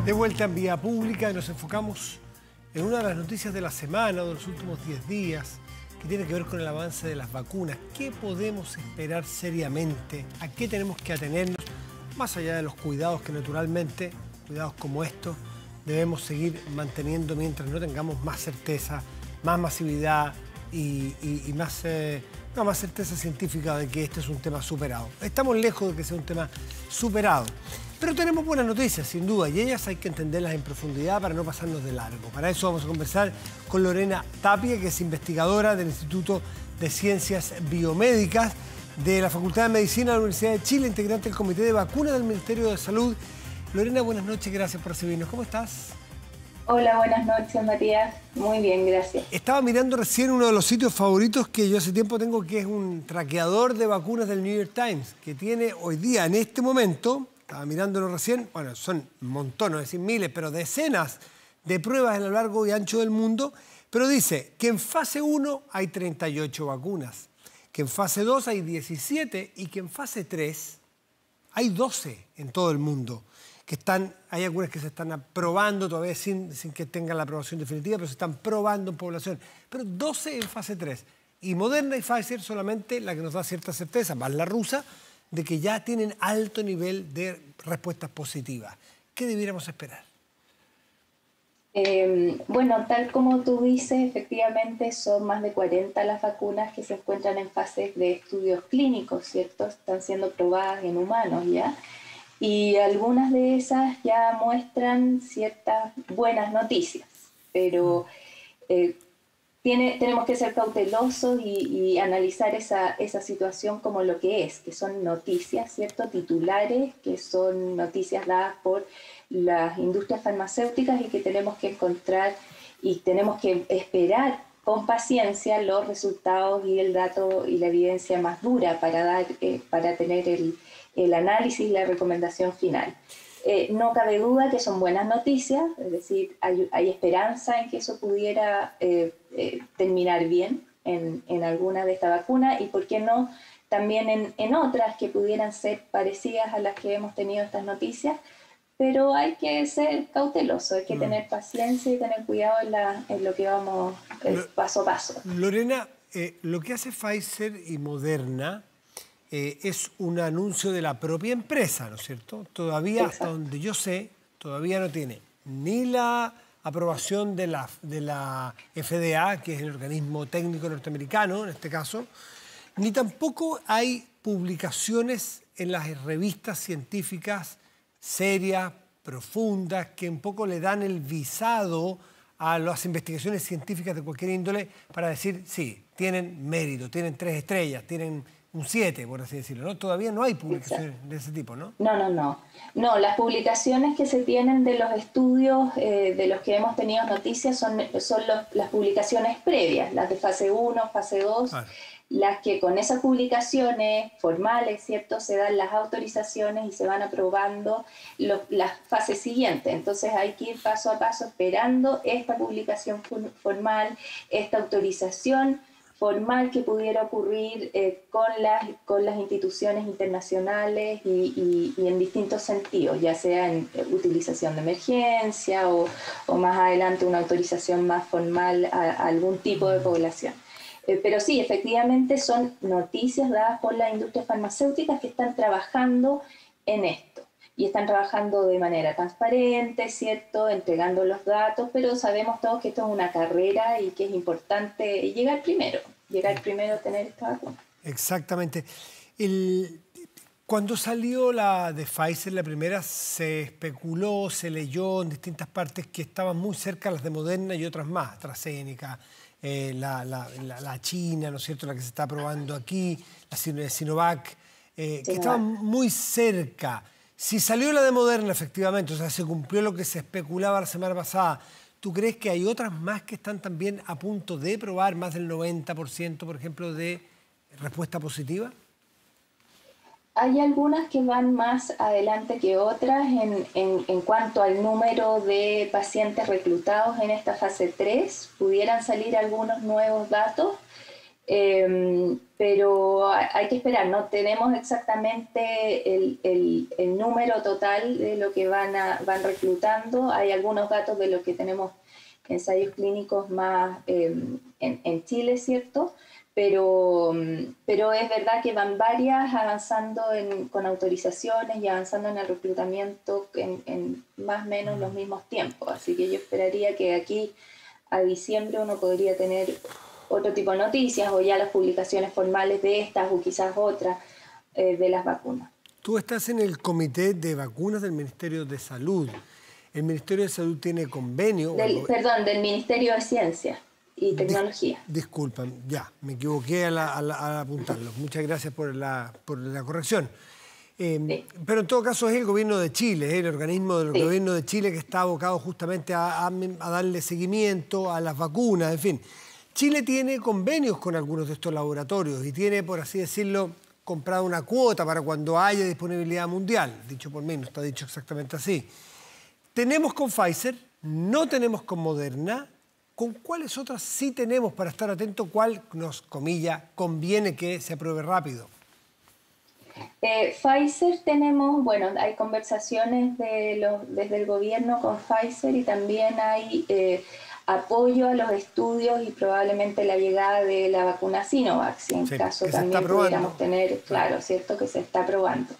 De vuelta en Vía Pública y nos enfocamos en una de las noticias de la semana o de los últimos 10 días que tiene que ver con el avance de las vacunas. ¿Qué podemos esperar seriamente? ¿A qué tenemos que atenernos? Más allá de los cuidados que naturalmente, cuidados como estos, debemos seguir manteniendo mientras no tengamos más certeza, más masividad y más certeza científica de que este es un tema superado. Estamos lejos de que sea un tema superado. Pero tenemos buenas noticias, sin duda, y ellas hay que entenderlas en profundidad para no pasarnos de largo. Para eso vamos a conversar con Lorena Tapia, que es investigadora del Instituto de Ciencias Biomédicas de la Facultad de Medicina de la Universidad de Chile, integrante del Comité de Vacunas del Ministerio de Salud. Lorena, buenas noches, gracias por recibirnos. ¿Cómo estás? Hola, buenas noches, Matías. Muy bien, gracias. Estaba mirando recién uno de los sitios favoritos que yo hace tiempo tengo, que es un traqueador de vacunas del New York Times, que tiene hoy día, en este momento, estaba mirándolo recién, bueno, son montones, no decir miles, pero decenas de pruebas a lo largo y ancho del mundo, pero dice que en fase 1 hay 38 vacunas, que en fase 2 hay 17 y que en fase 3 hay 12 en todo el mundo. Hay algunas que se están aprobando todavía sin que tengan la aprobación definitiva, pero se están probando en población. Pero 12 en fase 3. Y Moderna y Pfizer solamente la que nos da cierta certeza, más la rusa, de que ya tienen alto nivel de respuestas positivas. ¿Qué debiéramos esperar? Bueno, tal como tú dices, efectivamente son más de 40 las vacunas que se encuentran en fases de estudios clínicos, ¿cierto? Están siendo probadas en humanos ya. Y algunas de esas ya muestran ciertas buenas noticias, pero tenemos que ser cautelosos y analizar esa situación como lo que son noticias, ¿cierto? Titulares, que son noticias dadas por las industrias farmacéuticas y que tenemos que encontrar y tenemos que esperar con paciencia los resultados y el dato y la evidencia más dura para tener el análisis y la recomendación final. No cabe duda que son buenas noticias, es decir, hay esperanza en que eso pudiera terminar bien en alguna de estas vacunas y, ¿por qué no?, también en otras que pudieran ser parecidas a las que hemos tenido estas noticias, pero hay que ser cauteloso, hay que tener paciencia y tener cuidado en lo que vamos paso a paso. Lorena, lo que hace Pfizer y Moderna es un anuncio de la propia empresa, ¿no es cierto? Todavía, hasta donde yo sé, todavía no tiene ni la aprobación de la FDA, que es el organismo técnico norteamericano, en este caso, ni tampoco hay publicaciones en las revistas científicas serias, profundas, que un poco le dan el visado a las investigaciones científicas de cualquier índole para decir, sí, tienen mérito, tienen 3 estrellas, tienen un 7, por así decirlo, ¿no? Todavía no hay publicaciones de ese tipo, ¿no? No, las publicaciones que se tienen de los estudios de los que hemos tenido noticias son las publicaciones previas, las de fase 1, fase 2, las que con esas publicaciones formales, ¿cierto?, se dan las autorizaciones y se van aprobando las fases siguientes. Entonces hay que ir paso a paso esperando esta publicación formal, esta autorización formal que pudiera ocurrir con las instituciones internacionales y en distintos sentidos, ya sea en utilización de emergencia o más adelante una autorización más formal a algún tipo de población. Pero sí, efectivamente son noticias dadas por las industrias farmacéuticas que están trabajando en esto y están trabajando de manera transparente, ¿cierto?, entregando los datos, pero sabemos todos que esto es una carrera y que es importante llegar primero a tener esta vacuna. Exactamente. Cuando salió la de Pfizer, la primera, se especuló, se leyó en distintas partes que estaban muy cerca las de Moderna y otras más, AstraZeneca, la China, ¿no es cierto?, la que se está probando aquí, la Sinovac, que estaban muy cerca. Si salió la de Moderna, efectivamente, o sea, se cumplió lo que se especulaba la semana pasada, ¿tú crees que hay otras más que están también a punto de probar más del 90%, por ejemplo, de respuesta positiva? Hay algunas que van más adelante que otras en cuanto al número de pacientes reclutados en esta fase 3. Pudieran salir algunos nuevos datos. pero hay que esperar, no tenemos exactamente el número total de lo que van reclutando. Hay algunos datos de lo que tenemos ensayos clínicos más en Chile, ¿cierto? Pero es verdad que van varias avanzando con autorizaciones y avanzando en el reclutamiento en más o menos los mismos tiempos. Así que yo esperaría que aquí a diciembre uno podría tener otro tipo de noticias o ya las publicaciones formales de estas o quizás otras de las vacunas. Tú estás en el Comité de Vacunas del Ministerio de Salud. ¿El Ministerio de Salud tiene convenio? Del Ministerio de Ciencia y Tecnología. Disculpan, ya, me equivoqué al apuntarlo. Muchas gracias por la corrección. Sí. Pero en todo caso es el gobierno de Chile, es el organismo del gobierno de Chile que está abocado justamente a darle seguimiento a las vacunas, en fin. Chile tiene convenios con algunos de estos laboratorios y tiene, por así decirlo, comprado una cuota para cuando haya disponibilidad mundial. Dicho por mí, no está dicho exactamente así. Tenemos con Pfizer, no tenemos con Moderna. ¿Con cuáles otras sí tenemos para estar atentos? ¿Cuál nos, comilla, conviene que se apruebe rápido? Pfizer tenemos, bueno, hay conversaciones desde el gobierno con Pfizer y también hay apoyo a los estudios y probablemente la llegada de la vacuna Sinovac, si en caso también pudiéramos tener, claro, cierto, que se está probando.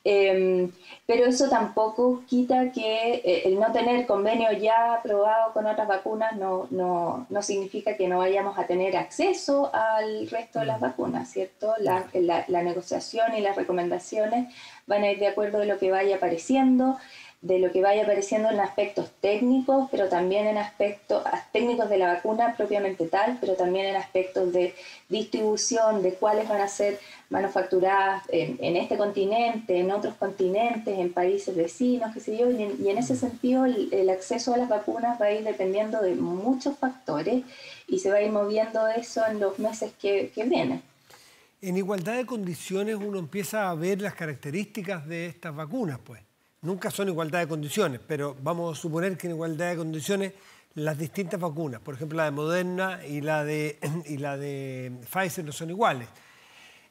Pero eso tampoco quita que el no tener convenio ya aprobado con otras vacunas no significa que no vayamos a tener acceso al resto de las vacunas, ¿cierto? La negociación y las recomendaciones van a ir de acuerdo de lo que vaya apareciendo, en aspectos técnicos, pero también en aspectos técnicos de la vacuna propiamente tal, pero también en aspectos de distribución, de cuáles van a ser manufacturadas en este continente, en otros continentes, en países vecinos, qué sé yo, y en ese sentido el acceso a las vacunas va a ir dependiendo de muchos factores y se va a ir moviendo eso en los meses que vienen. En igualdad de condiciones uno empieza a ver las características de estas vacunas, pues. Nunca son igualdad de condiciones, pero vamos a suponer que en igualdad de condiciones las distintas vacunas, por ejemplo la de Moderna y la de Pfizer no son iguales.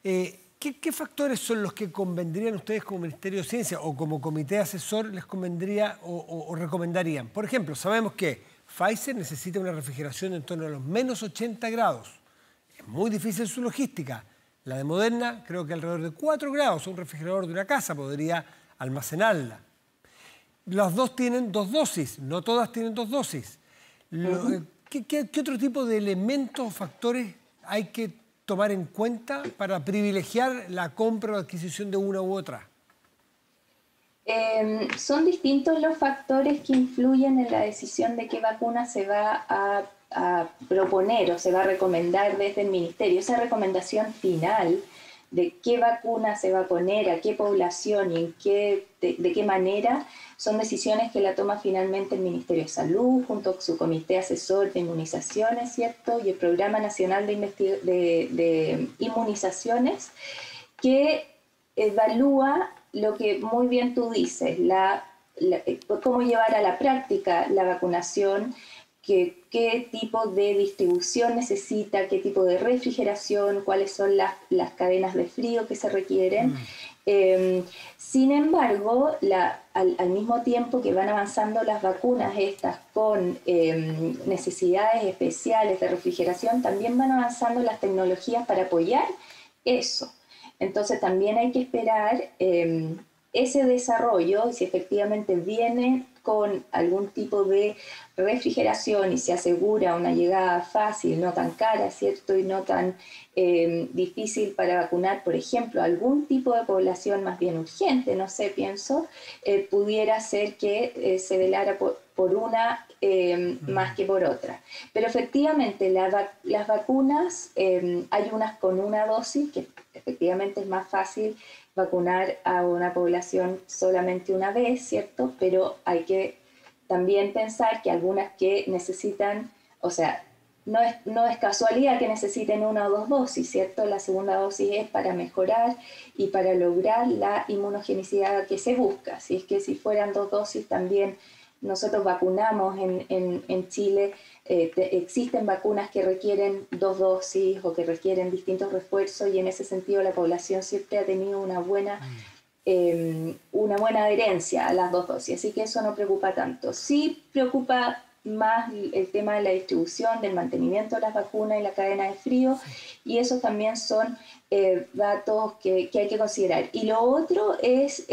¿Qué factores son los que convendrían ustedes como Ministerio de Ciencia o como comité asesor les convendría o recomendarían? Por ejemplo, sabemos que Pfizer necesita una refrigeración en torno a los menos 80 grados. Es muy difícil su logística. La de Moderna creo que alrededor de 4 grados, un refrigerador de una casa podría almacenarla. Las dos tienen 2 dosis, no todas tienen 2 dosis. ¿Qué otro tipo de elementos o factores hay que tomar en cuenta para privilegiar la compra o adquisición de una u otra? Son distintos los factores que influyen en la decisión de qué vacuna se va a proponer o se va a recomendar desde el Ministerio. Esa recomendación final de qué vacuna se va a poner, a qué población y de qué manera, son decisiones que la toma finalmente el Ministerio de Salud junto con su Comité Asesor de Inmunizaciones, ¿cierto? Y el Programa Nacional de Inmunizaciones, que evalúa lo que muy bien tú dices, cómo llevar a la práctica la vacunación, qué tipo de distribución necesita, qué tipo de refrigeración, cuáles son las cadenas de frío que se requieren. Sin embargo, al mismo tiempo que van avanzando las vacunas estas con necesidades especiales de refrigeración, también van avanzando las tecnologías para apoyar eso. Entonces también hay que esperar ese desarrollo, y si efectivamente viene con algún tipo de refrigeración y se asegura una llegada fácil, no tan cara, ¿cierto? Y no tan difícil para vacunar, por ejemplo, algún tipo de población más bien urgente, no sé, pienso, pudiera ser que se velara por una más que por otra. Pero efectivamente las vacunas, hay unas con una dosis, que efectivamente es más fácil vacunar a una población solamente una vez, ¿cierto? Pero hay que también pensar que algunas que necesitan, o sea, no es casualidad que necesiten 1 o 2 dosis, ¿cierto? La segunda dosis es para mejorar y para lograr la inmunogenicidad que se busca. Si es que si fueran 2 dosis también nosotros vacunamos en Chile, existen vacunas que requieren 2 dosis o que requieren distintos refuerzos, y en ese sentido la población siempre ha tenido una buena adherencia a las 2 dosis, así que eso no preocupa tanto. Sí preocupa más el tema de la distribución, del mantenimiento de las vacunas y la cadena de frío, y esos también son datos que hay que considerar. Y lo otro es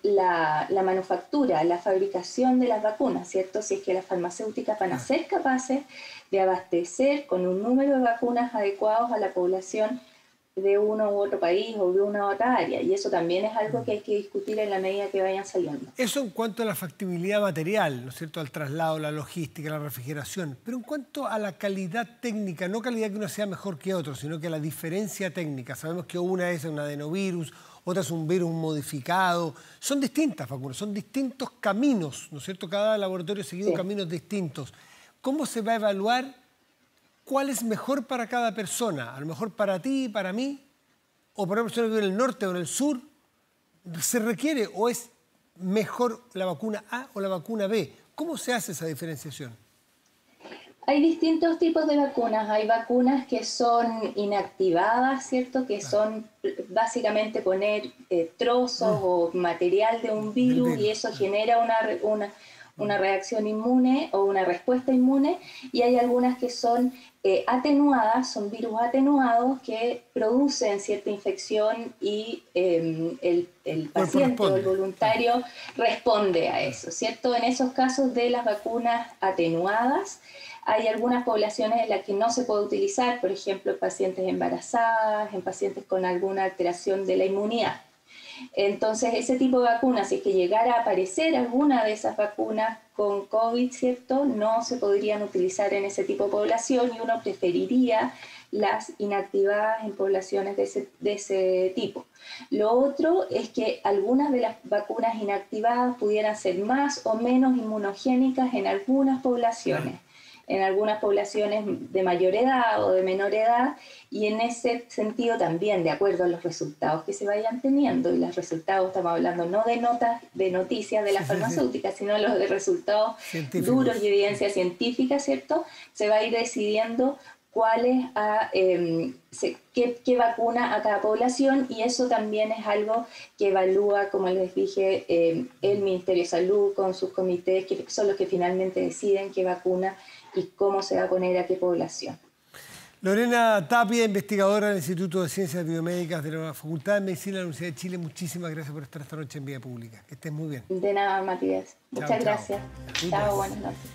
la manufactura, la fabricación de las vacunas, ¿cierto? Si es que las farmacéuticas van a ser capaces de abastecer con un número de vacunas adecuados a la población de uno u otro país o de una u otra área, y eso también es algo que hay que discutir en la medida que vayan saliendo. Eso en cuanto a la factibilidad material, ¿no es cierto?, al traslado, la logística, la refrigeración, pero en cuanto a la calidad técnica, no calidad que uno sea mejor que otro, sino que la diferencia técnica, sabemos que una es un adenovirus, otra es un virus modificado, son distintas vacunas, son distintos caminos, ¿no es cierto?, cada laboratorio ha seguido caminos distintos. ¿Cómo se va a evaluar cuál es mejor para cada persona? A lo mejor para ti, para mí, o para una persona que vive en el norte o en el sur, ¿se requiere o es mejor la vacuna A o la vacuna B? ¿Cómo se hace esa diferenciación? Hay distintos tipos de vacunas. Hay vacunas que son inactivadas, ¿cierto? Que son básicamente poner trozos o material de un virus, y eso genera una reacción inmune o una respuesta inmune. Y hay algunas que son atenuadas, son virus atenuados que producen cierta infección, y el paciente o el voluntario responde a eso, ¿cierto? En esos casos de las vacunas atenuadas, hay algunas poblaciones en las que no se puede utilizar, por ejemplo, en pacientes embarazadas, en pacientes con alguna alteración de la inmunidad. Entonces, ese tipo de vacunas, si es que llegara a aparecer alguna de esas vacunas con COVID, ¿cierto?, no se podrían utilizar en ese tipo de población, y uno preferiría las inactivadas en poblaciones de ese tipo. Lo otro es que algunas de las vacunas inactivadas pudieran ser más o menos inmunogénicas en algunas poblaciones. En algunas poblaciones de mayor edad o de menor edad, y en ese sentido también, de acuerdo a los resultados que se vayan teniendo, y los resultados, estamos hablando no de noticias de las farmacéuticas, sino los de resultados duros y evidencia científica, ¿cierto? Se va a ir decidiendo qué vacuna a cada población, y eso también es algo que evalúa, como les dije, el Ministerio de Salud con sus comités, que son los que finalmente deciden qué vacuna y cómo se va a poner a qué población. Lorena Tapia, investigadora del Instituto de Ciencias Biomédicas de la Facultad de Medicina de la Universidad de Chile, muchísimas gracias por estar esta noche en Vía Pública. Que estés muy bien. De nada, Matías. Muchas gracias. Chao, buenas noches.